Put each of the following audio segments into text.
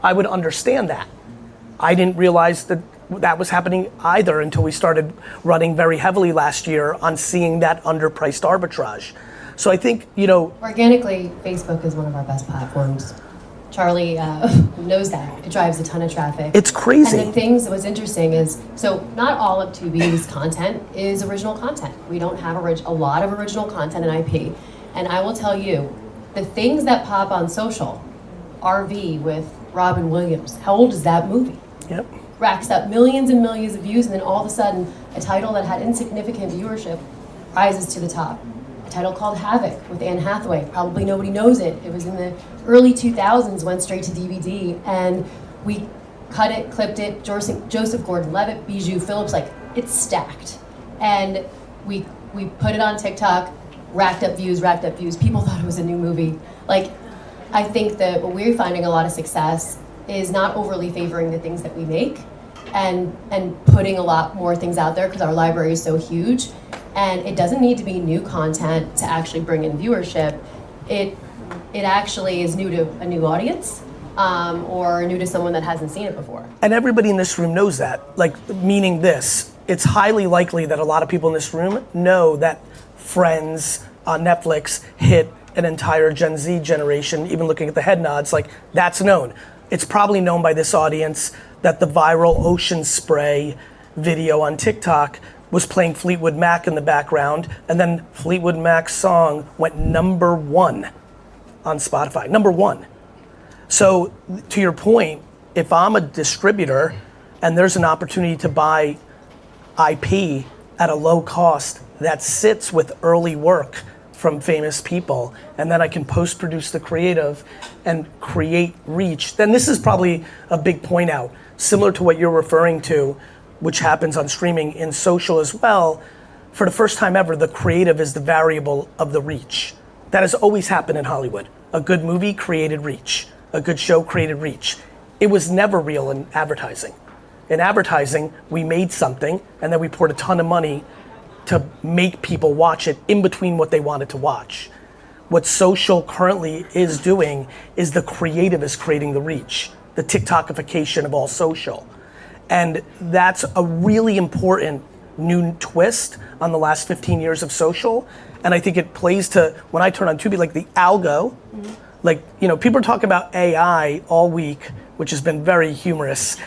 I would understand that. I didn't realize that that was happening either until we started running very heavily last year on seeing that underpriced arbitrage. So I think, organically, Facebook is one of our best platforms. Charlie knows that. It drives a ton of traffic. It's crazy. And the things that was interesting is, so not all of Tubi's content is original content. We don't have a lot of original content in IP. And I will tell you, the things that pop on social, RV with Robin Williams, how old is that movie? Yep. Racks up millions and millions of views, and then all of a sudden, a title that had insignificant viewership rises to the top. A title called Havoc with Anne Hathaway. Probably nobody knows it. It was in the early 2000s, went straight to DVD, and we cut it, clipped it. Joseph Gordon-Levitt, Bijou Phillips, it's stacked. And we put it on TikTok, racked up views. People thought it was a new movie. I think that what we're finding a lot of success is not overly favoring the things that we make and putting a lot more things out there because our library is so huge. And it doesn't need to be new content to actually bring in viewership. It actually is new to a new audience or new to someone that hasn't seen it before. And everybody in this room knows that, meaning this, it's highly likely that a lot of people in this room know that Friends on Netflix hit an entire Gen Z generation, even looking at the head nods, that's known. It's probably known by this audience that the viral Ocean Spray video on TikTok was playing Fleetwood Mac in the background, and then Fleetwood Mac's song went #1 on Spotify, #1. So to your point, if I'm a distributor and there's an opportunity to buy IP at a low cost that sits with early work from famous people, and then I can post-produce the creative and create reach, then this is probably a big point out, similar to what you're referring to, which happens on streaming in social as well. For the first time ever, the creative is the variable of the reach. That has always happened in Hollywood. A good movie created reach. A good show created reach. It was never real in advertising. In advertising, we made something and then we poured a ton of money to make people watch it in between what they wanted to watch. What social currently is doing is the creative is creating the reach, the TikTokification of all social. And that's a really important new twist on the last 15 years of social. And I think it plays to, when I turn on Tubi, the algo, people are talking about AI all week, which has been very humorous,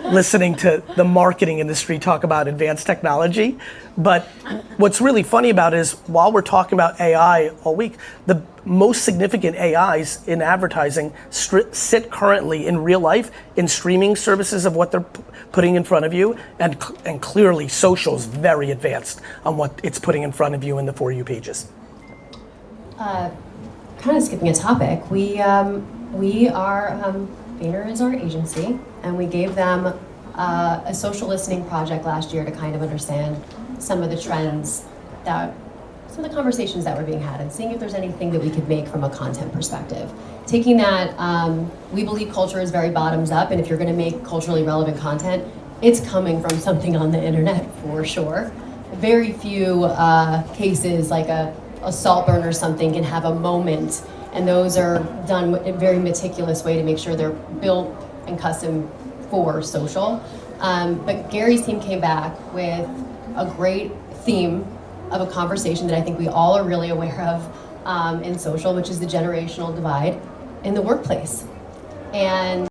listening to the marketing industry talk about advanced technology. But what's really funny about it is while we're talking about AI all week, the most significant AIs in advertising sit currently in real life in streaming services of what they're putting in front of you, and clearly social is very advanced on what it's putting in front of you in the For You pages. Kind of skipping a topic, we are, Vayner is our agency, and we gave them a social listening project last year to kind of understand some of the trends some of the conversations that were being had and seeing if there's anything that we could make from a content perspective. Taking that, we believe culture is very bottoms up, and if you're gonna make culturally relevant content, it's coming from something on the internet for sure. Very few cases like a Saltburn or something can have a moment, and those are done in a very meticulous way to make sure they're built and custom for social. But Gary's team came back with a great theme of a conversation that I think we all are really aware of in social, which is the generational divide in the workplace. And